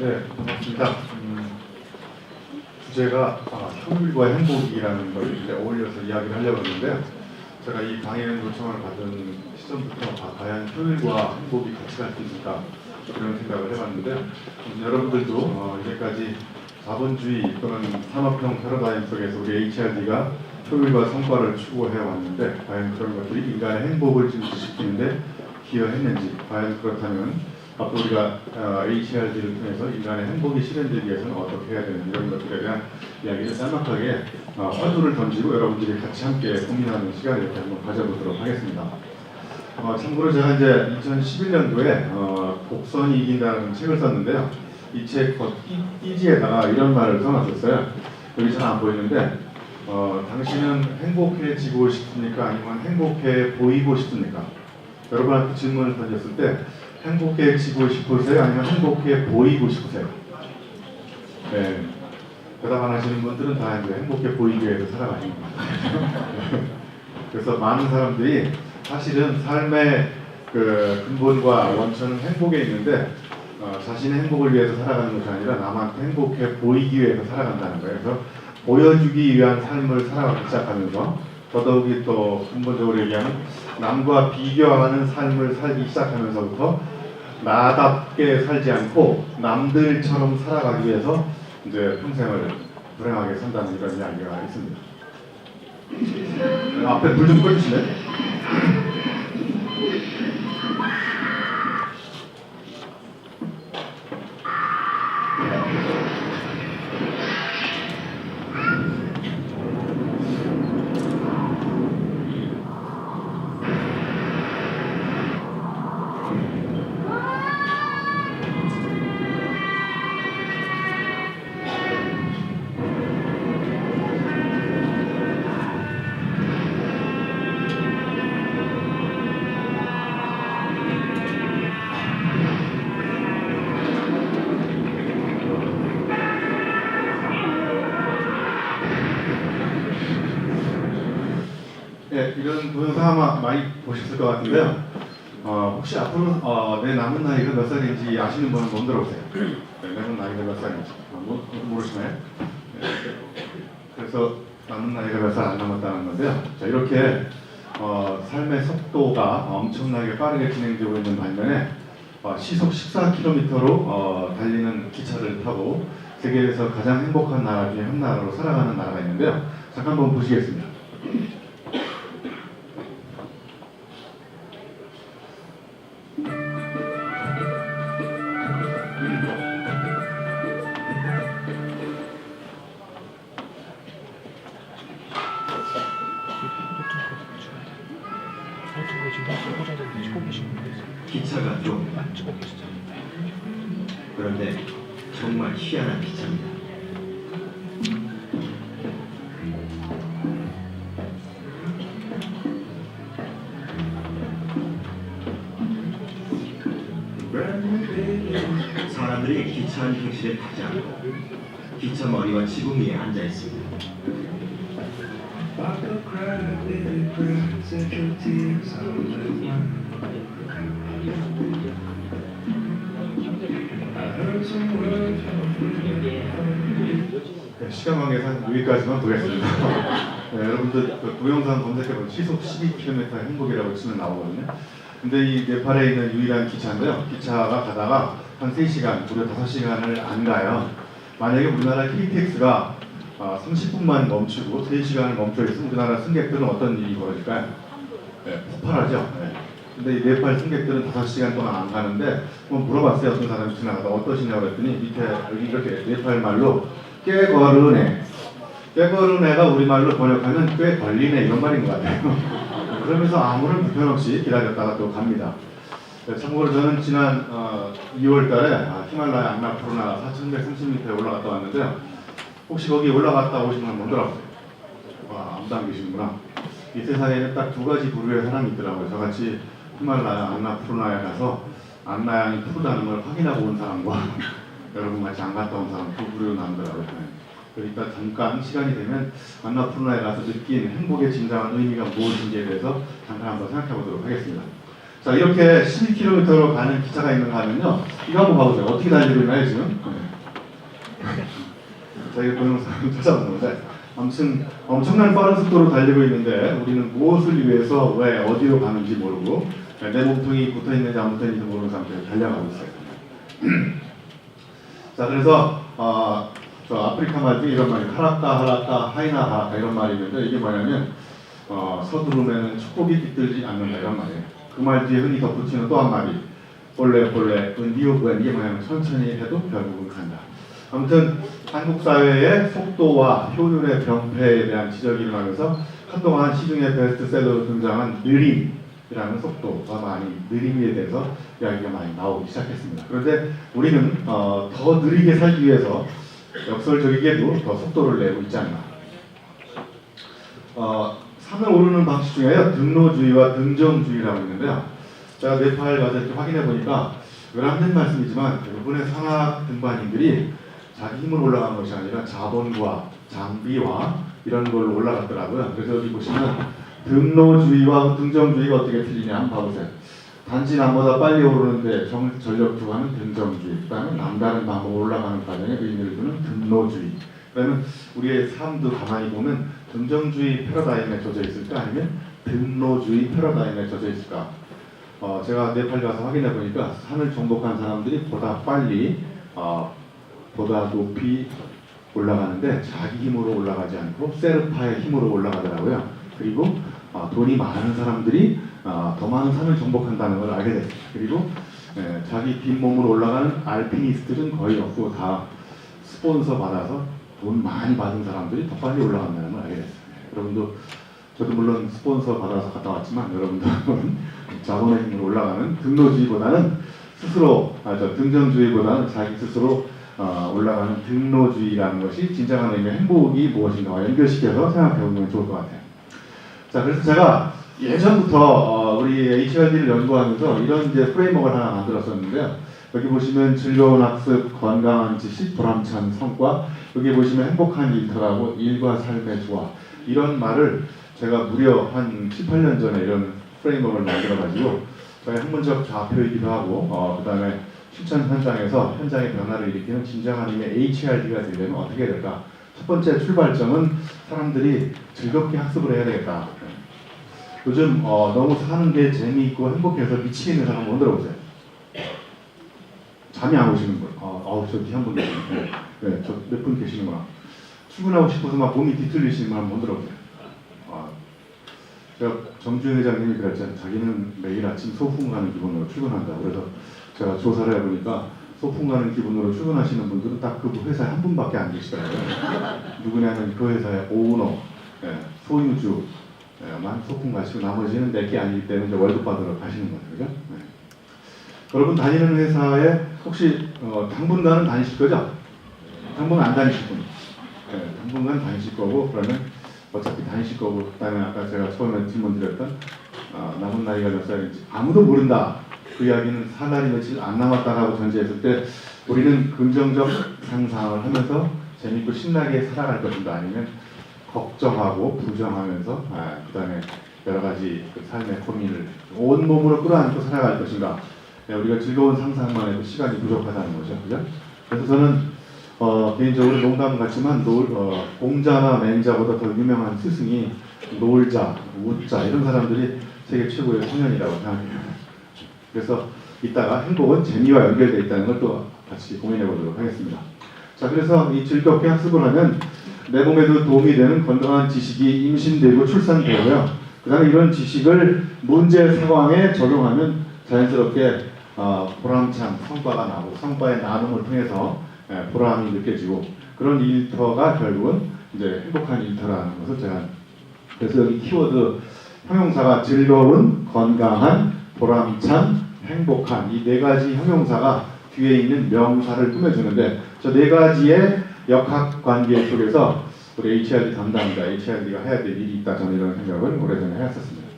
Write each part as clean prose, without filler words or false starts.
네, 반갑습니다. 주제가 효율과 행복이라는 걸 이제 어울려서 이야기를 하려고 하는데요. 제가 이 강연 요청을 받은 시점부터 과연 효율과 행복이 같이 갈 수 있을까 이런 생각을 해봤는데요. 여러분들도 이제까지 자본주의 또는 산업형 패러다임 속에서 우리 HRD가 효율과 성과를 추구해 왔는데 과연 그런 것들이 인간의 행복을 증진시키는데 기여했는지, 과연 그렇다면 앞으로 우리가 HRD를 통해서 인간의 행복이 실현되기 위해서는 어떻게 해야 되는지 이런 것들에 대한 이야기를 짤막하게 화두를 던지고 여러분들이 같이 함께 고민하는 시간을 이렇게 한번 가져보도록 하겠습니다. 참고로 제가 이제 2011년도에 곡선이 이긴다는 책을 썼는데요. 이 책 띠지에다가 이런 말을 써놨었어요. 여기 잘 안 보이는데 당신은 행복해지고 싶습니까? 아니면 행복해 보이고 싶습니까? 여러분한테 질문을 던졌을 때 행복해지고 싶으세요? 아니면 행복해 보이고 싶으세요? 네. 대답 안 하시는 분들은 다 이제 행복해 보이기 위해서 살아가시는 거예요. 그래서 많은 사람들이 사실은 삶의 그 근본과 원천은 행복에 있는데 자신의 행복을 위해서 살아가는 것이 아니라 남한테 행복해 보이기 위해서 살아간다는 거예요. 그래서 보여주기 위한 삶을 살아가기 시작하면서 더더욱이 또 근본적으로 얘기하면 남과 비교하는 삶을 살기 시작하면서부터 나답게 살지 않고 남들처럼 살아가기 위해서 이제 평생을 불행하게 산다는 이런 이야기가 있습니다. 앞에 불 좀 꺼주실래요? 네, 이런 동영상 아마 많이 보셨을 것 같은데요. 혹시 앞으로 내 남은 나이가 몇 살인지 아시는 분은 손 들어보세요. 네, 남은 나이가 몇 살인지 모르시나요? 네. 그래서 남은 나이가 몇 살 안 남았다는 건데요. 자, 이렇게 삶의 속도가 엄청나게 빠르게 진행되고 있는 반면에 시속 14km로 달리는 기차를 타고 세계에서 가장 행복한 나라 중에 한 나라로 살아가는 나라가 있는데요. 잠깐 한번 보시겠습니다. 기차가 좀 그런데 정말 희한한 기차입니다. 사람들이 기차 한 택시에 타지 않고 기차 머리와 지붕 위에 앉아 있습니다. 네, 시간 관계상 여기까지만 보겠습니다. 네, 여러분들 그 동영상 검색해보면 시속 12km 행복이라고 치면 나오거든요. 근데 이 네팔에 있는 유일한 기차인데요. 기차가 가다가 한 3시간, 무려 5시간을 안 가요. 만약에 우리나라 KTX가 30분만 멈추고 3시간을 멈춰있으면 우리나라 승객들은 어떤 일이 벌어질까요? 네, 폭발하죠. 네. 근데 이 네팔 승객들은 5시간 동안 안 가는데 물어봤어요. 어떤 사람이 지나가다 어떠시냐고 그랬더니 밑에 여기 이렇게 네팔 말로 꾀거르네. 꾀거르네가 우리말로 번역하면 꽤 걸리네 이런 말인 것 같아요. 그러면서 아무런 불편 없이 기다렸다가 또 갑니다. 네, 참고로 저는 지난 2월 달에 히말라야 안나푸르나 4130m에 올라갔다 왔는데요. 혹시 거기 올라갔다 오신 분 못 들어봤어요? 와, 아무도 안 계시는구나. 이 세상에는 딱 2가지 부류의 사람이 있더라고요. 저같이 히말라야 안나푸르나에 가서 안나양이 푸르다는 걸 확인하고 온 사람과 여러분 같이 안 갔다 온 사람 두 부류로 나누더라고요. 그러니까 잠깐 시간이 되면 안나푸르나에 가서 느낀 행복의 진정한 의미가 무엇인지에 대해서 잠깐 한번 생각해 보도록 하겠습니다. 자, 이렇게 12km로 가는 기차가 있는가 하면요. 이거 한번 봐보세요. 어떻게 달리고 있나요, 지금? 자, 이거 보는 사람 찾아보는데. 아무튼 엄청난 빠른 속도로 달리고 있는데 우리는 무엇을 위해서 왜 어디로 가는지 모르고 내 몸통이 붙어 있는지 안 붙어 있는지 모르는 상태에서 달려가고 있어요. 자, 그래서 저 아프리카 말 중에 이런 말이 하라카 하라카 하이나 하라카 이런 말이 있는데 이게 뭐냐면 서두르면 축복이 깃들지 않는다 이런 말이에요. 그 말 뒤에 흔히 덧붙이는 또 한 마디 볼레 볼레 은디오브엔 이게 뭐냐면 천천히 해도 결국은 간다. 아무튼 한국 사회의 속도와 효율의 병폐에 대한 지적이 일어나면서 한동안 시중에 베스트셀러로 등장한 느림이라는 속도가 많이 느림에 대해서 이야기가 많이 나오기 시작했습니다. 그런데 우리는 더 느리게 살기 위해서 역설적이게도 더 속도를 내고 있지 않나. 산을 오르는 방식 중에요 등로주의와 등정주의라고 있는데요. 제가 네팔 가서 이렇게 확인해 보니까 외람된 말씀이지만 대부분의 산악 등반인들이 자기 힘으로 올라간 것이 아니라 자본과 장비와 이런 걸로 올라갔더라고요. 그래서 여기 보시면 등로주의와 등정주의가 어떻게 틀리냐 한번 봐보세요. 단지 남보다 빨리 오르는데 전력 투하는 등정주의, 그 다음에 남다른 방법으로 올라가는 과정에 의미를 두는 등로주의. 그러면 우리의 삶도 가만히 보면 등정주의 패러다임에 젖어 있을까 아니면 등로주의 패러다임에 젖어 있을까? 제가 네팔 가서 확인해 보니까 산을 정복한 사람들이 보다 빨리 보다 높이 올라가는데 자기 힘으로 올라가지 않고 세르파의 힘으로 올라가더라고요. 그리고 돈이 많은 사람들이 더 많은 산을 정복한다는 걸 알게 됐어요. 그리고 자기 빈몸으로 올라가는 알피니스트는 거의 없고 다 스폰서 받아서 돈 많이 받은 사람들이 더 빨리 올라간다는 걸 알게 됐어요. 여러분도 저도 물론 스폰서 받아서 갔다 왔지만 여러분들은 자본의 힘으로 올라가는 등로주의보다는 스스로 등정주의보다는 자기 스스로 올라가는 등로주의라는 것이 진정한 의미의 행복이 무엇인가와 연결시켜서 생각해보면 좋을 것 같아요. 자, 그래서 제가 예전부터 우리 HRD를 연구하면서 이런 이제 프레임워크를 하나 만들었었는데요. 여기 보시면 즐거운 학습, 건강한 지식, 보람찬 성과, 여기 보시면 행복한 일터라고 일과 삶의 조화, 이런 말을 제가 무려 한 7, 8년 전에 이런 프레임워크를 만들어가지고 저희 학문적 좌표이기도 하고 그 다음에 실천 현장에서 현장의 변화를 일으키는 진정한 의미의 HRD가 되려면 어떻게 해야 될까? 첫 번째 출발점은 사람들이 즐겁게 학습을 해야 되겠다. 요즘 너무 사는 게 재미있고 행복해서 미치겠는 사람 한번 들어보세요. 잠이 안 오시는 분. 저 뒤 한 분 계시네. 네, 저 몇 분 계시는구나. 출근하고 싶어서 막 몸이 뒤틀리시는 분 한번 들어보세요. 제가 정주영 회장님이 그랬잖아요. 자기는 매일 아침 소풍 가는 기분으로 출근한다. 그래서 제가 조사를 해보니까 소풍 가는 기분으로 출근하시는 분들은 딱 그 회사에 한 분밖에 안 계시더라고요. 누구냐면 그 회사의 오너, 소유주만 소풍 가시고 나머지는 내게 아니기 때문에 이제 월급 받으러 가시는 거죠. 그죠? 네. 여러분 다니는 회사에 혹시 당분간은 다니실 거죠? 당분간 안 다니실 분. 네, 당분간 다니실 거고 그러면 어차피 다니실 거고 그다음에 아까 제가 처음에 질문 드렸던 남은 나이가 몇 살인지 아무도 모른다. 그 이야기는 살 날이 며칠 안 남았다라고 전제했을 때 우리는 긍정적 상상을 하면서 재밌고 신나게 살아갈 것인가 아니면 걱정하고 부정하면서 그 다음에 여러 가지 그 삶의 고민을 온몸으로 끌어안고 살아갈 것인가. 우리가 즐거운 상상만 해도 시간이 부족하다는 거죠. 그죠? 그래서 저는 개인적으로 농담 같지만 공자나 맹자보다 더 유명한 스승이 노을자, 우자 이런 사람들이 세계 최고의 소년이라고 생각해요. 그래서 이따가 행복은 재미와 연결되어 있다는 걸 또 같이 고민해 보도록 하겠습니다. 자, 그래서 이 즐겁게 학습을 하면 내 몸에도 도움이 되는 건강한 지식이 임신되고 출산되고요. 그 다음에 이런 지식을 문제 상황에 적용하면 자연스럽게 보람찬 성과가 나고 성과의 나눔을 통해서 보람이 느껴지고 그런 일터가 결국은 이제 행복한 일터라는 것을 제가 그래서 여기 키워드 형용사가 즐거운, 건강한, 보람찬, 행복한 이 네 가지 형용사가 뒤에 있는 명사를 꾸며주는데 저 네 가지의 역학 관계 속에서 우리 HRD 담당자, HRD가 해야 될 일이 있다 저는 이런 생각을 오래전에 해왔었습니다.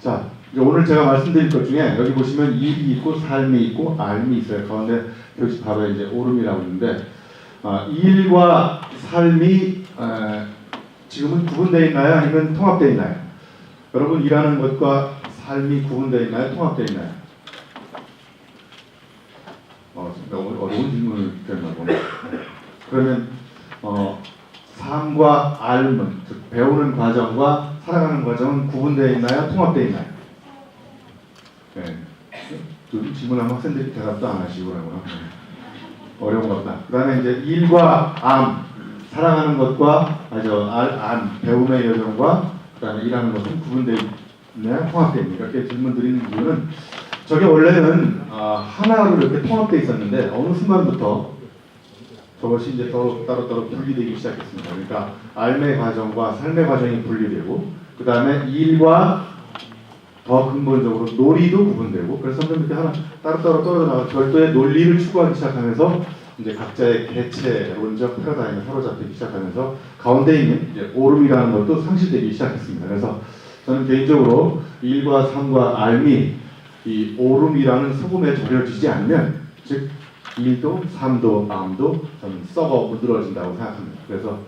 자, 이제 오늘 제가 말씀드릴 것 중에 여기 보시면 일이 있고 삶이 있고 삶이 있어요. 가운데 표지판에 이제 오름이라고 있는데 일과 삶이 지금은 구분되어 있나요? 아니면 통합되어 있나요? 여러분 일하는 것과 삶이 구분되어 있나요? 통합되어 있나요? 어려운 질문을 드렸나 보네. 그러면 삶과 삶은, 즉 배우는 과정과 살아가는 과정은 구분되어 있나요? 통합되어 있나요? 네. 그 질문하면 학생들이 대답도 안 하시고 그러구나. 어려운 것 같다. 그 다음에 이제 일과 암, 살아가는 것과 배움의 여정과 그 다음에 일하는 것은 구분되어 있나요? 통합되어 있나요? 이렇게 질문 드리는 이유는 저게 원래는 하나로 이렇게 통합되어 있었는데 어느 순간부터 저것이 이제 따로따로 분리되기 시작했습니다. 그러니까 삶의 과정과 삶의 과정이 분리되고 그 다음에 일과 더 근본적으로 놀이도 구분되고 그래서 점점 이렇게 하나 따로따로 떨어져 나가 별도의 논리를 추구하기 시작하면서 이제 각자의 개체론적 패러다임에 사로잡히기 시작하면서 가운데 있는 이제 오름이라는 것도 상실되기 시작했습니다. 그래서 저는 개인적으로 일과 삶과 삶이 이 오름이라는 소금에 절여지지 않으면 즉 일도 삶도 마음도 저는 썩어 무드러진다고 생각합니다. 그래서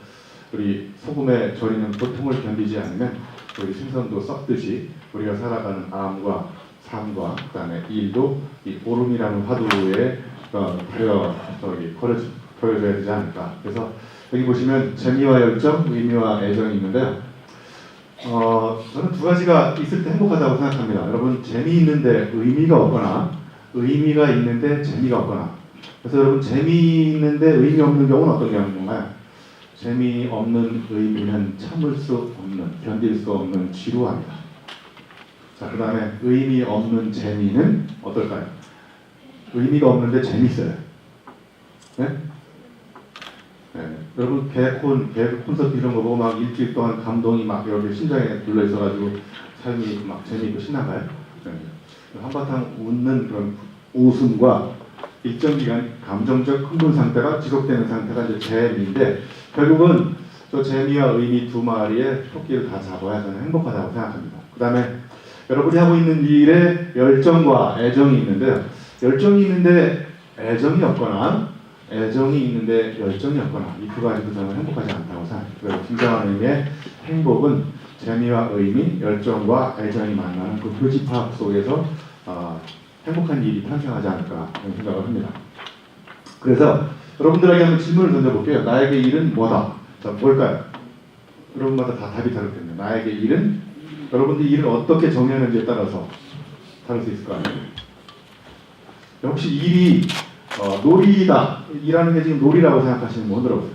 우리 소금에 절이는 고통을 견디지 않으면 우리 생선도 썩듯이 우리가 살아가는 마음과 삶과 그다음에 일도 이 오름이라는 화두에 버려져야 되지 않을까. 그래서 여기 보시면 재미와 열정, 의미와 애정이 있는데요. 저는 두 가지가 있을 때 행복하다고 생각합니다. 여러분 재미있는데 의미가 없거나 의미가 있는데 재미가 없거나 그래서 여러분 재미있는데 의미 없는 경우는 어떤 경우인가요? 재미없는 의미는 참을 수 없는, 견딜 수 없는 지루함이다. 자, 그 다음에 의미 없는 재미는 어떨까요? 의미가 없는데 재밌어요. 네? 네. 여러분 개그 콘서트 이런 거 보고 막 일주일 동안 감동이 막 이렇게 심장에 눌러 있어가지고 삶이 막 재미있고 신나가요? 네. 한바탕 웃는 그런 웃음과 일정 기간 감정적 흥분 상태가 지속되는 상태가 이제 재미인데 결국은 저 재미와 의미 두 마리의 토끼를 다 잡아야 저는 행복하다고 생각합니다. 그 다음에 여러분이 하고 있는 일에 열정과 애정이 있는데요. 열정이 있는데 애정이 없거나 애정이 있는데 열정이 없거나 이 두 가지도 저는 행복하지 않다고 생각합니다. 그래서 진정한 의미의 행복은 재미와 의미, 열정과 애정이 만나는 그 교집합 속에서 행복한 일이 탄생하지 않을까 그런 생각을 합니다. 그래서 여러분들에게 한번 질문을 던져볼게요. 나에게 일은 뭐다? 자, 뭘까요? 여러분마다 다 답이 다를 텐데 나에게 일은 여러분들이 일을 어떻게 정의하는지에 따라서 다를 수 있을 거 아니에요. 혹시 일이 놀이다. 일하는 게 지금 놀이라고 생각하시는 분 들어보세요.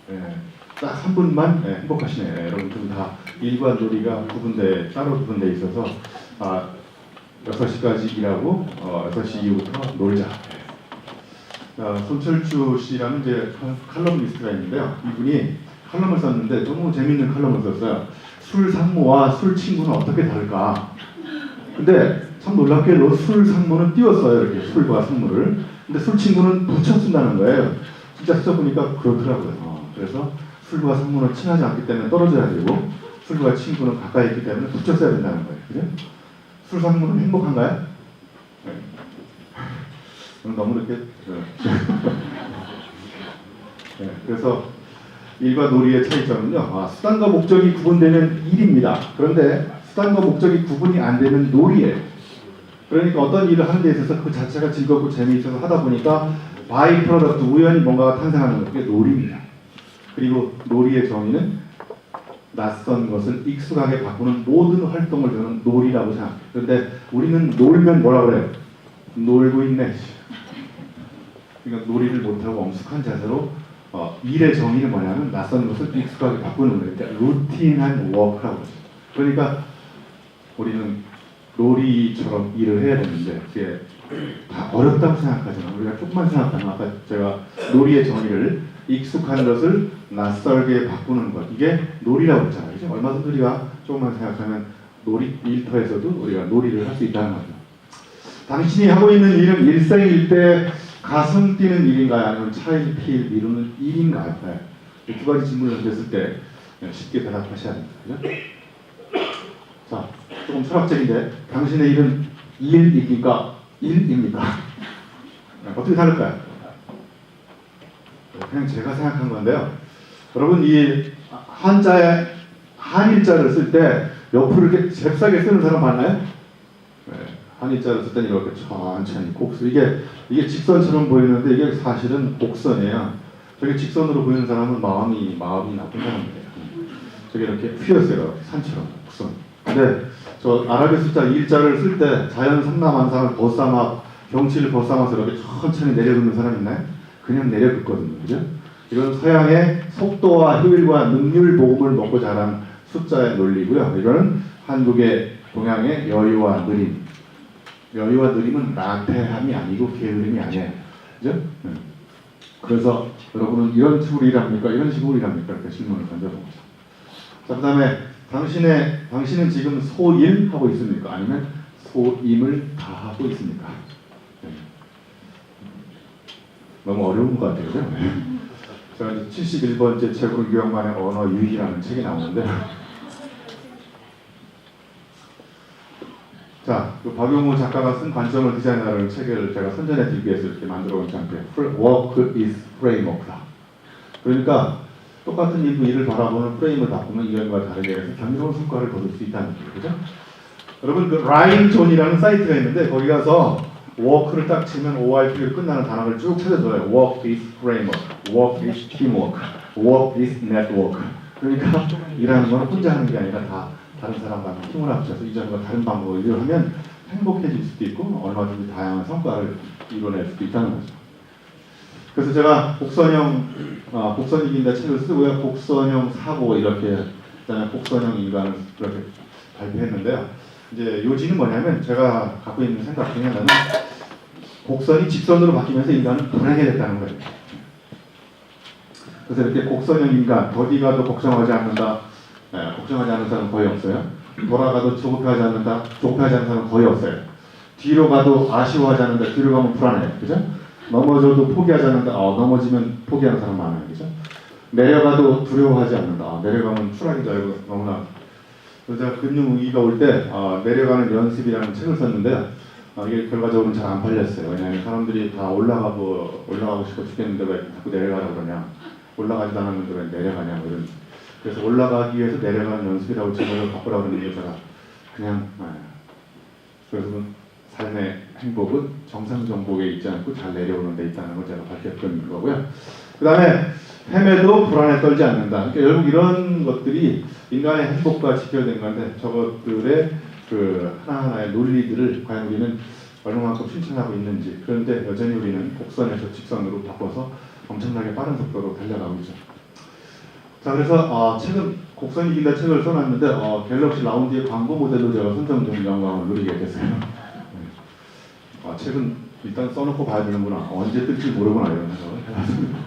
네, 딱 한 분만 행복하시네요. 여러분들 다 일과 놀이가 따로 구분되어 있어서 6시까지 일하고 6시 이후부터 놀자. 손철주 씨라는 이제 칼럼니스트가 있는데요. 이분이 칼럼을 썼는데 너무 재밌는 칼럼을 썼어요. 술 상무와 술 친구는 어떻게 다를까? 근데 참 놀랍게도 술 상무는 띄웠어요. 이렇게 술과 상무를. 근데 술 친구는 붙여 쓴다는 거예요. 진짜 써보니까 그렇더라고요. 그래서 술과 상무는 친하지 않기 때문에 떨어져야 되고 술과 친구는 가까이 있기 때문에 붙여 써야 된다는 거예요. 그죠? 술 상무는 행복한가요? 네. 너무 이렇게 네, 그래서 일과 놀이의 차이점은요. 수단과 목적이 구분되는 일입니다. 그런데 수단과 목적이 구분이 안 되는 놀이예요. 그러니까 어떤 일을 하는 데 있어서 그 자체가 즐겁고 재미있어서 하다 보니까 바이 프로덕트 우연히 뭔가가 탄생하는 게 놀이입니다. 그리고 놀이의 정의는 낯선 것을 익숙하게 바꾸는 모든 활동을 저는 놀이라고 생각해요. 그런데 우리는 놀면 뭐라 그래요? 놀고 있네. 그러니까 놀이를 못하고 엄숙한 자세로 일의 정의는 뭐냐면 낯선 것을 익숙하게 바꾸는 거예요. 그러니까 루틴한 워크라고 하죠. 그러니까 우리는 놀이처럼 일을 해야 되는데 그게 다 어렵다고 생각하잖아요. 우리가 조금만 생각하면 아까 제가 놀이의 정의를 익숙한 것을 낯설게 바꾸는 것 이게 놀이라고 했잖아요. 그죠? 얼마든지 우리가 조금만 생각하면 놀이 일터에서도 우리가 놀이를 할 수 있다는 거죠. 당신이 하고 있는 일은 일생일 때 가슴 뛰는 일인가요? 아니면 차일 피일 미루는 일인가요? 네. 이 두 가지 질문을 던졌을 때 쉽게 대답하셔야 됩니다. 그죠? 자, 조금 철학적인데 당신의 일은 일입니까? 일입니까? 어떻게 다를까요? 그냥 제가 생각한 건데요. 여러분 이 한자에 한일자를 쓸 때 옆으로 이렇게 잽싸게 쓰는 사람 봤나요? 네. 한의자를 쓸 때는 이렇게 천천히 곡선, 이게 직선처럼 보이는데 이게 사실은 곡선이에요. 저게 직선으로 보이는 사람은 마음이 나쁜 사람이에요. 저게 이렇게 휘었어요. 산처럼 곡선. 근데 저 아라비 숫자 1자를 쓸 때 자연 삼라만상을 벗삼아 경치를 벗삼아서 이렇게 천천히 내려놓는 사람 있나요? 그냥 내려놓거든요. 그죠? 이건 서양의 속도와 효율과 능률 복음을 먹고 자란 숫자의 논리고요. 이거는 한국의 동양의 여유와 느림. 여유와 느림은 나태함이 아니고 게으름이 아니에요. 그죠? 그래서 여러분은 이런 식으로 일합니까? 이런 식으로 일합니까? 이렇게 질문을 던져봅니다. 자, 그 다음에 당신은 지금 소일하고 있습니까? 아니면 소임을 다하고 있습니까? 네. 너무 어려운 것 같아요. 그죠? 제가 이제 71번째 책으로 유영만의 언어 유희라는 책이 나오는데 자, 그 박용우 작가가 쓴 관점을 디자인하라는 책을 제가 선전해 드리기 위해서 이렇게 만들어 온 장표예요. Work is framework다. 그러니까 똑같은 일을 바라보는 프레임을 바꾸면 이전과 다르게 해서 경이로운 성과를 거둘 수 있다는 거죠. 그죠? 여러분 그 라인존이라는 사이트가 있는데 거기 가서 work를 딱 치면 ORP로 끝나는 단어를 쭉 찾아줘요. Work is framework, work is teamwork, work is network. 그러니까 일하는 건 혼자 하는 게 아니라 다 다른 사람과 힘을 합쳐서 이전과 다른 방법으로 일을 하면 행복해질 수도 있고 얼마든지 다양한 성과를 이뤄낼 수도 있다는 거죠. 그래서 제가 곡선이긴다 책을 쓰고요. 곡선형 사고 이렇게 그다음에 곡선형 인간을 그렇게 발표했는데요. 이제 요지는 뭐냐면 제가 갖고 있는 생각 중에 하나는 곡선이 직선으로 바뀌면서 인간은 불행해졌다는 거예요. 그래서 이렇게 곡선형 인간, 어디 가도 걱정하지 않는다. 걱정하지 않는 사람은 거의 없어요. 돌아가도 조급해하지 않는다. 조급해하지 않는 사람은 거의 없어요. 뒤로 가도 아쉬워하지 않는다. 뒤로 가면 불안해요. 그죠? 넘어져도 포기하지 않는다. 넘어지면 포기하는 사람 많아요. 그죠? 내려가도 두려워하지 않는다. 내려가면 추락인 줄 알고 너무나. 그래서 제가 금융위기가 올 때 내려가는 연습이라는 책을 썼는데 이게 결과적으로는 잘 안 팔렸어요. 왜냐하면 사람들이 다 올라가고 싶어 죽겠는데 왜 자꾸 내려가라고 그러냐. 올라가지도 않았는데 왜 내려가냐. 이런. 그래서 올라가기 위해서 내려가는 연습이라고 제목을 바꾸라고 하는 이유가 그냥 그래서 삶의 행복은 정상 정복에 있지 않고 잘 내려오는 데 있다는 걸 제가 밝혔던 거고요. 그 다음에 헤매도 불안에 떨지 않는다. 그러니까 결국 이런 것들이 인간의 행복과 직결된 건데 저것들의 그 하나하나의 논리들을 과연 우리는 얼마만큼 실천하고 있는지. 그런데 여전히 우리는 곡선에서 직선으로 바꿔서 엄청나게 빠른 속도로 달려가고 있죠. 자, 그래서 책은 곡선이 이긴다 책을 써놨는데 갤럭시 라운지의 광고 모델로 제가 선정된 영광을 누리게 됐어요. 책은 일단 써놓고 봐야 되는구나. 언제 뜰지 모르구나 이런 생각을 해봤습니다.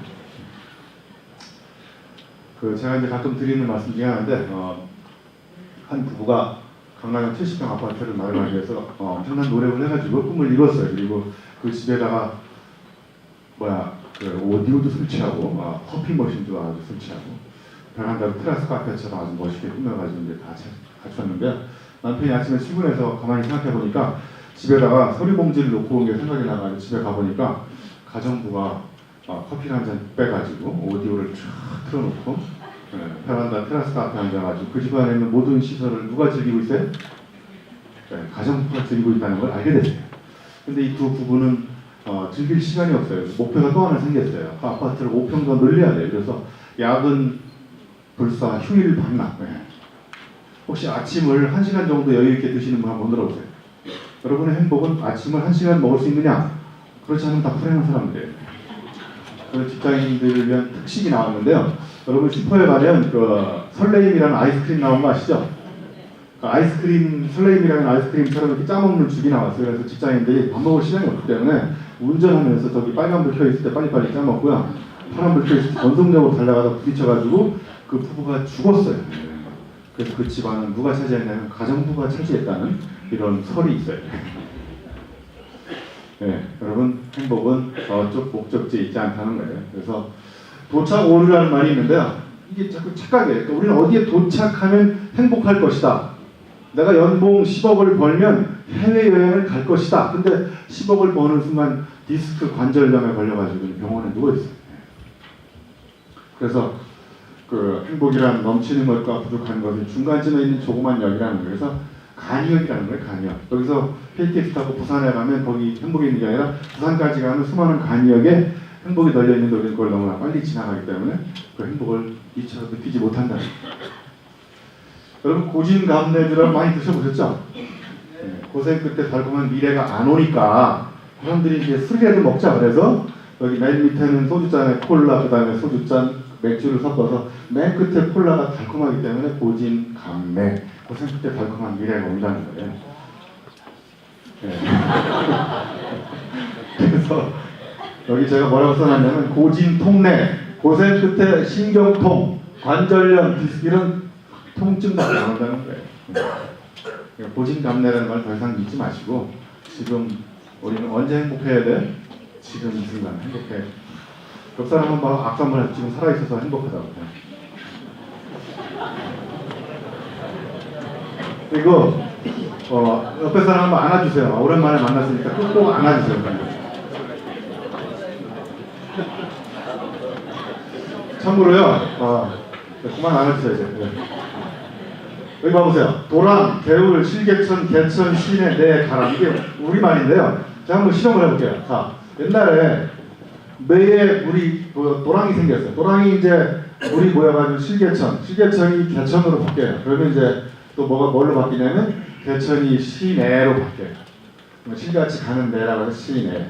제가 이제 가끔 드리는 말씀 중에 하나인데 한 부부가 강남의 70평 아파트를 마련하기 위해서 엄청난 노력을 해가지고 꿈을 이뤘어요. 그리고 그 집에다가 그 오디오도 설치하고 커피 머신도 아주 설치하고 베란다로 테라스 카페처럼 아주 멋있게 꾸며가지고 이제 다 갖췄는데 남편이 아침에 출근해서 가만히 생각해 보니까 집에다가 서류 봉지를 놓고 온 게 생각이 나가지고 집에 가보니까 가정부가 커피를 한 잔 빼가지고 오디오를 쫙 틀어놓고 베란다 테라스 카페에 앉아가지고 그 집안에 있는 모든 시설을 누가 즐기고 있어요? 가정부가 즐기고 있다는 걸 알게 됐어요. 근데 이 두 부부는 즐길 시간이 없어요. 목표가 또 하나 생겼어요. 그 아파트를 5평 더 늘려야 돼요. 그래서 야근 불사, 휴일 반납. 혹시 아침을 1시간 정도 여유있게 드시는 분 한번 들어보세요. 여러분의 행복은 아침을 1시간 먹을 수 있느냐? 그렇지 않으면 다 불행한 사람들이에요. 그 직장인들을 위한 특식이 나왔는데요. 여러분 슈퍼에 가면 그 설레임이라는 아이스크림 나온 거 아시죠? 그 아이스크림, 설레임이라는 아이스크림처럼 이렇게 짜먹는 죽이 나왔어요. 그래서 직장인들이 밥 먹을 시간이 없기 때문에 운전하면서 저기 빨간불 켜있을 때 빨리빨리 짜먹고요. 파란불 켜있을 때 전속력으로 달려가다 부딪혀가지고 그 부부가 죽었어요. 그래서 그 집안은 누가 차지했냐면 가정부가 차지했다는 이런 설이 있어요. 여러분 행복은 저쪽 목적지에 있지 않다는 거예요. 그래서 도착 오류라는 말이 있는데요. 이게 자꾸 착각이에요. 그러니까 우리는 어디에 도착하면 행복할 것이다. 내가 연봉 10억을 벌면 해외여행을 갈 것이다. 근데 10억을 버는 순간 디스크 관절염에 걸려가지고 병원에 누워있어요. 그래서 그 행복이란 넘치는 것과 부족한 것이 중간쯤에 있는 조그만 역이라는 거예요. 그래서 간이역이라는 거예요. 간이역. 여기서 KTX 타고 부산에 가면 거기 행복이 있는 게 아니라 부산까지 가면 수많은 간이역에 행복이 널려있는데 우리는 그걸 너무나 빨리 지나가기 때문에 그 행복을 이처럼 느끼지 못한다. 여러분 고진감래들을 많이 드셔보셨죠? 네, 고생 끝에 달콤한 미래가 안 오니까 사람들이 이제 술이라도 먹자 그래서 여기 맨 밑에는 소주잔에 콜라 그 다음에 소주잔 맥주를 섞어서 맨 끝에 콜라가 달콤하기 때문에 고진감래 고생 끝에 달콤한 미래가 온다는 거예요. 네. 그래서 여기 제가 뭐라고 써놨냐면 고진통내 고생 끝에 신경통 관절염 디스크 이런 통증밖에 안 온다는 거예요. 고진감래라는 말 더 이상 믿지 마시고 지금 우리는 언제 행복해야 돼? 지금 이 순간 행복해. 옆 사람 한번 악수 한번 해서 지금 살아있어서 행복하다고. 그리고 옆에 사람 한번 안아주세요. 오랜만에 만났으니까 꼭 안아주세요. 참고로요. 그만 안아주세요 이제. 네. 여기 봐보세요. 도랑, 개울, 실개천, 개천, 시내, 내, 가람 이게 우리말인데요. 제가 한번 실험을 해볼게요. 자, 옛날에 매에 물이 도랑이 생겼어요. 도랑이 이제 물이 모여가지고 실개천이 개천으로 바뀌어요. 그러면 이제 또 뭐가 뭘로 바뀌냐면 개천이 시내로 바뀌어요. 실같이 가는 내라고 해서 시내,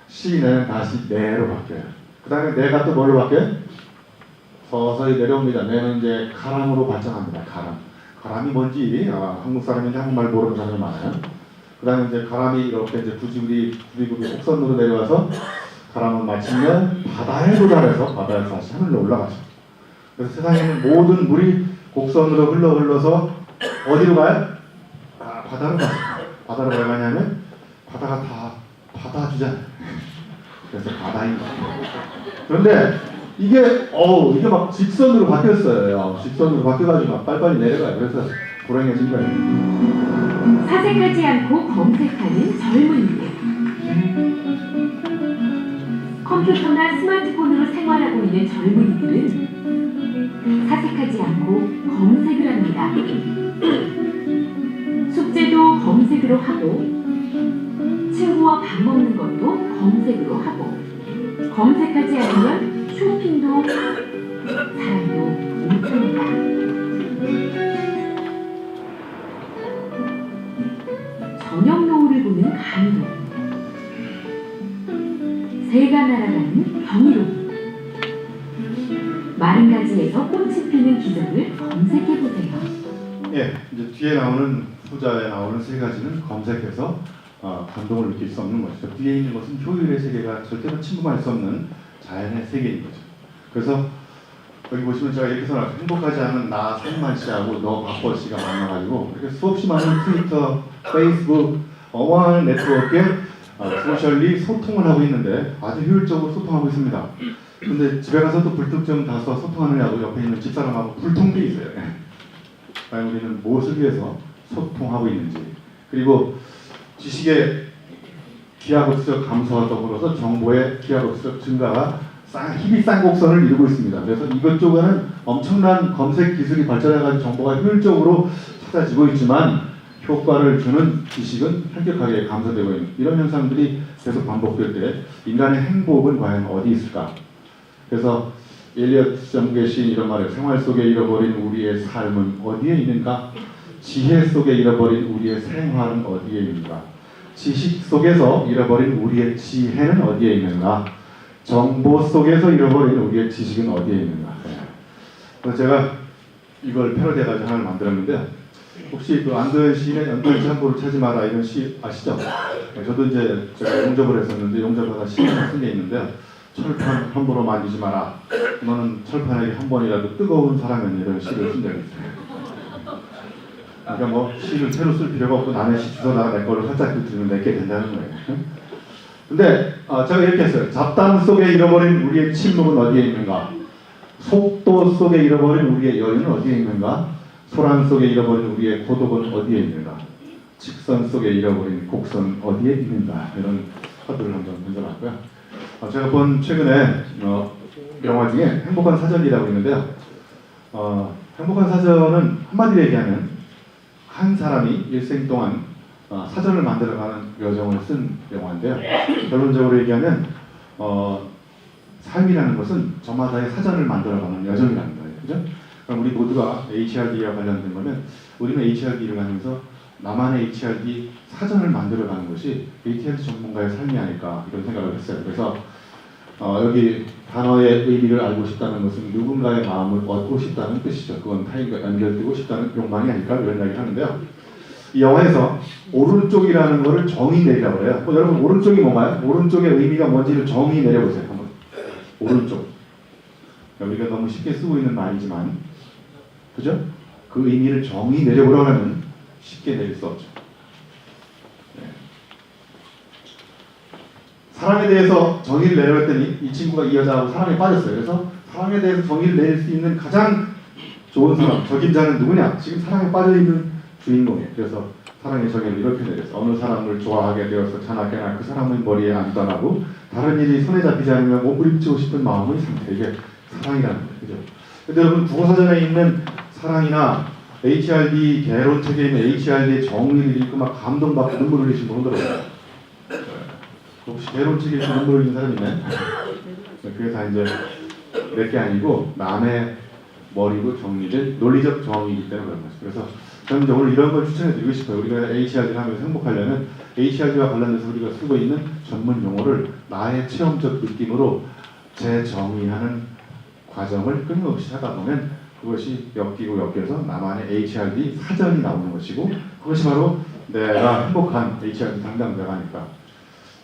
시내는 다시 내로 바뀌어요. 그 다음에 내가 또 뭘로 바뀌어요? 서서히 내려옵니다. 내는 이제 가람으로 발전합니다. 가람이 뭔지 한국 사람인지 한국말 모르는 사람이 많아요. 그 다음에 이제 가람이 이렇게 이제 구비구비 곡선으로 내려와서 가람은 마치면 바다에 도달해서 바다에서 다시 하늘로 올라가죠. 그래서 세상에 있는 모든 물이 곡선으로 흘러서 어디로 가요? 바다로 가요. 바다로 왜 가냐면 바다가 다 받아주잖아요. 그래서 바다인 거예요. 그런데 이게 막 직선으로 바뀌었어요. 직선으로 바뀌어가지고 막 빨리빨리 내려가요. 그래서 불행해진 거예요. 사색하지 않고 검색하는 젊은이들. 컴퓨터나 스마트폰으로 생활하고 있는 젊은이들은 사색하지 않고 검색을 합니다. 숙제도 검색으로 하고 친구와 밥 먹는 것도 검색으로 하고 검색하지 않으면 쇼핑도 사람도 못합니다. 저녁 노을을 보는 감동, 새가 날아가는 경이로움, 마른 가지에서 꽃이 피는 기적을 검색해보세요. 예, 이제 뒤에 나오는 후자에 나오는 세 가지는 검색해서 감동을 느낄 수 없는 것이죠. 뒤에 있는 것은 효율의 세계가 절대로 침범할 수 없는 자연의 세계인 거죠. 그래서 여기 보시면 제가 이렇게 써놨어요. 행복하지 않은 나 상만 씨하고 너 바꿔 씨가 만나가지고 이렇게 수없이 많은 트위터, 페이스북, 어마어마한 네트워크에 소셜리 소통을 하고 있는데 아주 효율적으로 소통하고 있습니다. 근데 집에 가서 또 불뚝 좀 다서 소통하느냐고 옆에 있는 집사람하고 불통도 있어요. 과연 우리는 무엇을 위해서 소통하고 있는지, 그리고 지식의 기하급수적 감소와 더불어서 정보의 기하급수적 증가가 힘이 싼 곡선을 이루고 있습니다. 그래서 이것저것은 엄청난 검색 기술이 발전해가지고 정보가 효율적으로 찾아지고 있지만 효과를 주는 지식은 현격하게 감소되고 있는 이런 현상들이 계속 반복될 때 인간의 행복은 과연 어디 있을까? 그래서 엘리어트 전무의 시인 이런 말을 생활 속에 잃어버린 우리의 삶은 어디에 있는가? 지혜 속에 잃어버린 우리의 생활은 어디에 있는가? 지식 속에서 잃어버린 우리의 지혜는 어디에 있는가? 정보 속에서 잃어버린 우리의 지식은 어디에 있는가? 그래서 제가 이걸 패러디해가지고 하나를 만들었는데, 혹시 그 안도현 시인의 연결지 함부로 차지 마라 이런 시 아시죠? 저도 이제 제가 용접을 했었는데 용접하다 시를 쓴 게 있는데, 철판 함부로 만지지 마라. 너는 철판에게 한 번이라도 뜨거운 사랑은 이런 시를 쓴 적이 있어요. 그러니까 뭐 시를 새로 쓸 필요가 없고 남의 시 주워다가 내 걸로 살짝 들으면 내게 된다는 거예요. 근데 제가 이렇게 했어요. 잡담 속에 잃어버린 우리의 침묵은 어디에 있는가? 속도 속에 잃어버린 우리의 여유는 어디에 있는가? 소란 속에 잃어버린 우리의 고독은 어디에 있는가? 직선 속에 잃어버린 곡선 어디에 있는가? 이런 화두를 한번 던져봤고요. 제가 본 최근에 영화 중에 행복한 사전이라고 있는데요. 행복한 사전은 한마디로 얘기하면 한 사람이 일생 동안 사전을 만들어가는 여정을 쓴 영화인데요. 결론적으로 얘기하면 삶이라는 것은 저마다의 사전을 만들어가는 여정이라는 거예요. 그죠? 그럼 우리 모두가 HRD와 관련된 거면 우리는 HRD를 하면서 나만의 HRD 사전을 만들어가는 것이 HRD 전문가의 삶이 아닐까 이런 생각을 했어요. 그래서 여기 단어의 의미를 알고 싶다는 것은 누군가의 마음을 얻고 싶다는 뜻이죠. 그건 타인과 연결되고 싶다는 욕망이 아닐까 이런 이야기를 하는데요. 이 영화에서 오른쪽이라는 것을 정의 내리라고 해요. 여러분 오른쪽이 뭔가요? 오른쪽의 의미가 뭔지를 정의 내려보세요. 한번. 오른쪽. 우리가 너무 쉽게 쓰고 있는 말이지만 그죠? 그 의미를 정의 내려보라고 하면 쉽게 내릴 수 없죠. 네. 사랑에 대해서 정의를 내려봤더니 이 친구가 이 여자하고 사랑에 빠졌어요. 그래서 사랑에 대해서 정의를 내릴 수 있는 가장 좋은 사람, 적임자는 누구냐? 지금 사랑에 빠져있는 주인공이에요. 그래서 사랑의 정의를 이렇게 내렸어요. 어느 사람을 좋아하게 되어서 자나깨나 그 사람의 머리에 안 떠나고 다른 일이 손에 잡히지 않으면 몸부림치고 싶은 마음의 상태. 이게 사랑이라는 거예요. 그죠? 근데 여러분 국어사전에 있는 사랑이나 HRD 개론책에 있는 HRD의 정의를 읽고 막 감동받고 눈물 흘리신 분 흔들어요. 혹시 개론책에 있는 눈물 흘리는 사람 있나요? 그게 다 이제 내 게 아니고 남의 머리로 정리된 논리적 정의이기 때문에 그런 거죠. 그래서 저는 이제 오늘 이런 걸 추천해드리고 싶어요. 우리가 HRD를 하면서 행복하려면 HRD와 관련해서 우리가 쓰고 있는 전문 용어를 나의 체험적 느낌으로 재정의하는 과정을 끊임없이 하다 보면 그것이 엮여서 나만의 HRD 사전이 나오는 것이고 그것이 바로 내가 행복한 HRD 담당자가니까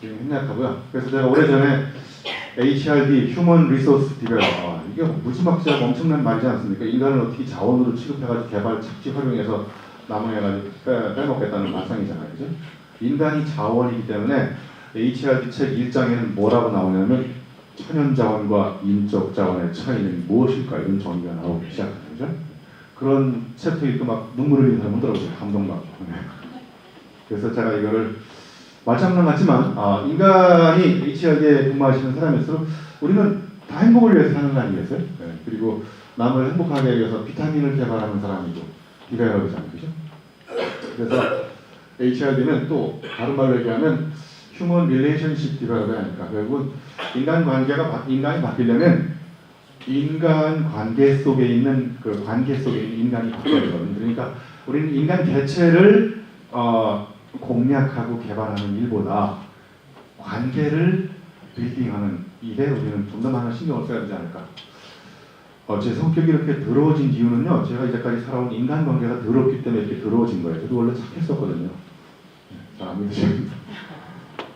생각하고요. 그래서 제가 오래전에 HRD, Human Resource Developer 이게 무지막지하고 엄청난 말이지 않습니까? 인간을 어떻게 자원으로 취급해가지고 개발, 착취, 활용해서 남용해가지고 빼먹겠다는 발상이잖아요. 그죠? 인간이 자원이기 때문에 HRD 책 1장에는 뭐라고 나오냐면 천연자원과 인적 자원의 차이는 무엇일까 이런 정의가 나오기 시작합니다. 그죠? 그런 챕터 읽고 막 눈물 흘리는 사람 흔들어보세요. 감동받고. 그래서 제가 이거를 말장난 같지만 인간이 HRD에 근무하시는 사람일수록 우리는 다 행복을 위해서 사는 거 아니겠어요? 네. 그리고 남을 행복하게 위해서 비타민을 개발하는 사람이고 디벨롭이잖아요. 그죠? 그래서 HRD는 또 다른 말로 얘기하면 Human Relationship Development이니까 결국은 인간이 바뀌려면 인간 관계 속에 있는 그 관계 속에 있는 인간이 바뀌어야 되거든요. 그러니까 우리는 인간 개체를 공략하고 개발하는 일보다 관계를 빌딩하는 일에 우리는 좀 더 많은 신경을 써야 되지 않을까. 제 성격이 이렇게 더러워진 이유는요. 제가 이제까지 살아온 인간관계가 더럽기 때문에 이렇게 더러워진 거예요. 저도 원래 착했었거든요. 잘 안 믿으시죠?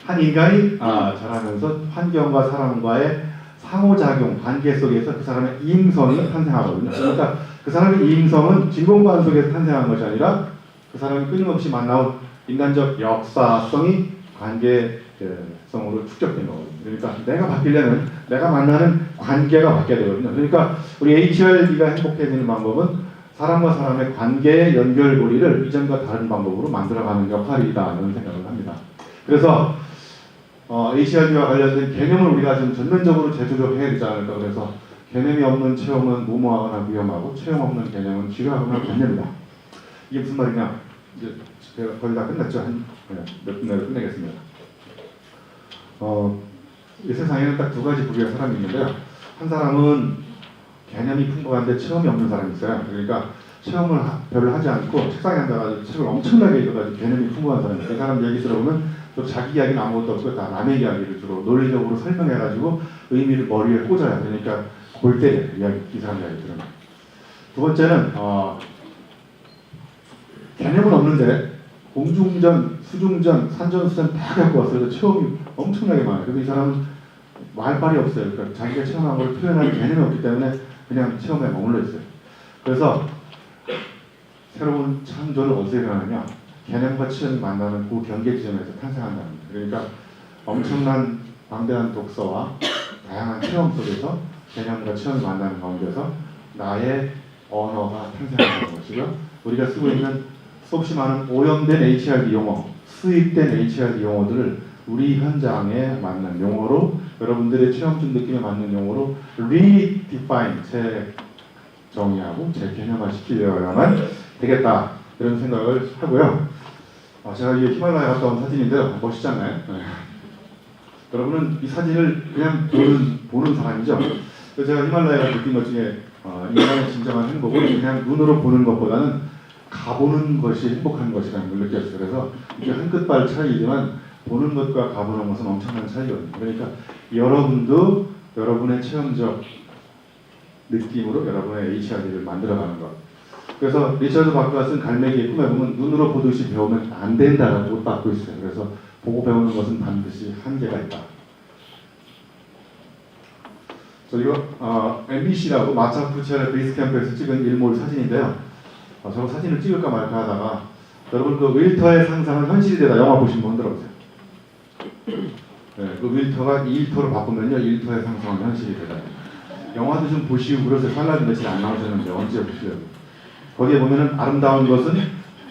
한 인간이 자라면서 환경과 사람과의 상호작용, 관계 속에서 그 사람의 이임성이 탄생하거든요. 그러니까 그 사람의 이임성은 진공관 속에서 탄생한 것이 아니라 그 사람이 끊임없이 만나온 인간적 역사성이 관계성으로 축적된 거거든요. 그러니까 내가 바뀌려면 내가 만나는 관계가 바뀌어야 되거든요. 그러니까 우리 HRD가 행복해지는 방법은 사람과 사람의 관계의 연결고리를 이전과 다른 방법으로 만들어가는 역할이다 이런 생각을 합니다. 그래서 HRD와 관련된 개념을 우리가 좀 전면적으로 재조정해야 되지 않을까. 그래서 개념이 없는 체험은 무모하거나 위험하고 체험 없는 개념은 지루하거나 변념이다. 이게 무슨 말이냐? 이제 제가 거의 다 끝났죠. 몇 분 내로 끝내겠습니다. 이 세상에는 딱 두 가지 부류의 사람이 있는데요. 한 사람은 개념이 풍부한데 체험이 없는 사람이 있어요. 그러니까 체험을 별로 하지 않고 책상에 앉아가지고 책을 엄청나게 읽어가지고 개념이 풍부한 사람이 있어요. 그 사람 얘기 들어보면 또 자기 이야기는 아무것도 없고 다 남의 이야기를 주로 논리적으로 설명해가지고 의미를 머리에 꽂아요. 그러니까 골 때려요. 이 사람 이야기 들으면. 두 번째는 개념은 없는데 공중전, 수중전, 산전수전 다 갖고 왔어요. 체험이 엄청나게 많아요. 그래서 이 사람은 말빨이 없어요. 그러니까 자기가 체험한 걸 표현할 개념이 없기 때문에 그냥 체험에 머물러 있어요. 그래서 새로운 창조는 어디서 일어나느냐? 개념과 체험이 만나는 그 경계 지점에서 탄생한다는 거예요. 그러니까 엄청난 방대한 독서와 다양한 체험 속에서 개념과 체험이 만나는 가운데서 나의 언어가 탄생하는 것이고요. 우리가 쓰고 있는 수없이 많은 오염된 HRD 용어, 수입된 HRD 용어들을 우리 현장에 맞는 용어로 여러분들의 체험적 느낌에 맞는 용어로 redefine, 정의하고 재개념화시키려야만 되겠다 이런 생각을 하고요. 제가 이게 히말라야 갔다 온 사진인데요. 멋있지 않나요? 네. 여러분은 이 사진을 그냥 보는 사람이죠. 그래서 제가 히말라야가 느낀 것 중에 인간의 진정한 행복은 그냥 눈으로 보는 것보다는 가보는 것이 행복한 것이라는 걸 느꼈어요. 그래서 이게 한 끝발 차이지만 보는 것과 가보는 것은 엄청난 차이거든요. 그러니까 여러분도 여러분의 체험적 느낌으로 여러분의 HRD를 만들어가는 것. 그래서 리처드 바크가 쓴 갈매기의 꿈에 보면 눈으로 보듯이 배우면 안 된다라고 못받고 있어요. 그래서 보고 배우는 것은 반드시 한계가 있다. 이거 MBC라고 마차쿠체르 베이스 캠프에서 찍은 일몰 사진인데요. 저거 사진을 찍을까 말까 하다가 여러분 그 윌터의 상상은 현실이 되다 영화 보신 분 들어보세요. 네, 그 윌터가 2일터로 바꾸면요 1터의 상상은 현실이 되다. 영화도 좀 보시고 그러세요. 팔라드 며칠 안 나오셨는데 언제 보시려고. 거기에 보면은 아름다운 것은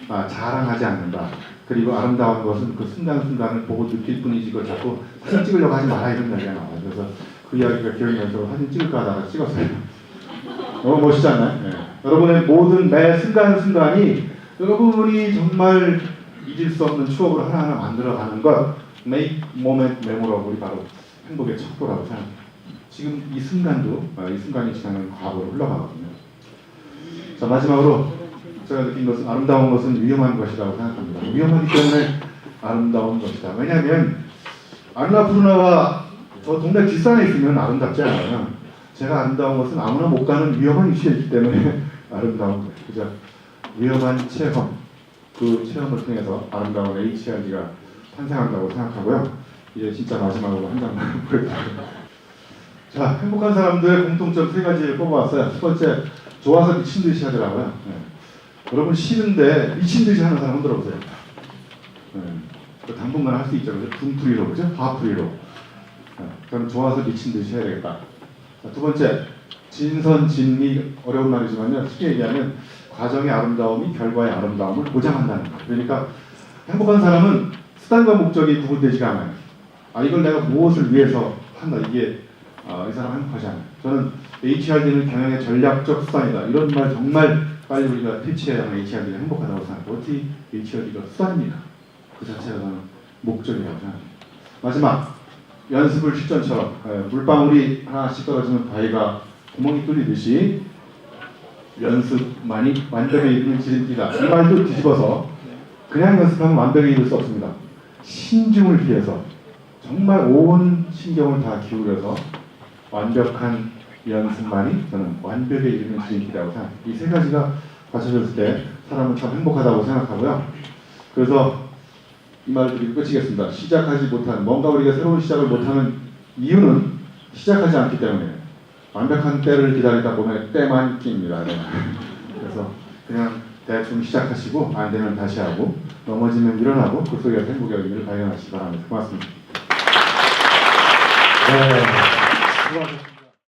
자랑하지 않는다. 그리고 아름다운 것은 그 순간순간을 보고 느낄 뿐이지 그걸 자꾸 사진 찍으려고 하지 마라 이런 이야기가 나와요. 그래서 그 이야기가 기억나서 사진 찍을까 하다가 찍었어요. 너무 멋있지 않나요? 네. 여러분의 모든 매 순간순간이 여러분이 정말 잊을 수 없는 추억으로 하나하나 만들어가는 것 Make Moment Memorable이 바로 행복의 척도라고 생각합니다. 지금 이 순간도 이 순간이 지나면 과거로 흘러가거든요. 자, 마지막으로 제가 느낀 것은 아름다운 것은 위험한 것이라고 생각합니다. 위험하기 때문에 아름다운 것이다. 왜냐하면 안나푸르나가 저 동네 뒷산에 있으면 아름답지 않아요. 제가 아름다운 것은 아무나 못 가는 위험한 위치에 있기 때문에 아름다운 거예요. 그죠? 위험한 체험, 그 체험을 통해서 아름다운 HRD가 탄생한다고 생각하고요. 이제 진짜 마지막으로 한 장만 보여드릴게요. 자, 행복한 사람들의 공통점 세 가지를 뽑아왔어요. 첫 번째, 좋아서 미친 듯이 하더라고요. 네. 여러분 싫은데 미친 듯이 하는 사람 흔들어 보세요. 네. 당분간 할 수 있죠. 분풀이로, 그죠? 화풀이로. 네. 저는 좋아서 미친 듯이 해야 되겠다. 자, 두 번째, 진선진미 어려운 말이지만요. 쉽게 얘기하면 과정의 아름다움이 결과의 아름다움을 보장한다는 거예요. 그러니까 행복한 사람은 수단과 목적이 구분되지가 않아요. 이걸 내가 무엇을 위해서 한다. 이게 이 사람 행복하지 않아요. 저는 HRD는 경영의 전략적 수단이다. 이런 말 정말 빨리 우리가 퇴치해야 하는 HRD가 행복하다고 생각하고 어떻게 HRD가 수단입니다. 그 자체가 저는 목적이라고 생각합니다. 마지막, 연습을 실전처럼 물방울이 하나씩 떨어지면 바위가 구멍이 뚫리듯이 연습만이 완벽에 이르는 지름길이다. 이 말도 뒤집어서 그냥 연습하면 완벽에 이를 수 없습니다. 신중을 기해서 정말 온 신경을 다 기울여서 완벽한 연습만이 저는 완벽에 이르는 지름길이라고 생각합니다. 이 세 가지가 갖춰졌을 때 사람은 참 행복하다고 생각하고요. 그래서 이 말을 드리고 끝이겠습니다. 시작하지 못하는, 뭔가 우리가 새로운 시작을 못하는 이유는 시작하지 않기 때문에 완벽한 때를 기다리다 보면 때만 낍니다. 네. 그래서 그냥 대충 시작하시고 안 되면 다시 하고 넘어지면 일어나고 그 속에서 행복의 의미를 발견하시기 바랍니다. 고맙습니다. 네. 수고하셨습니다.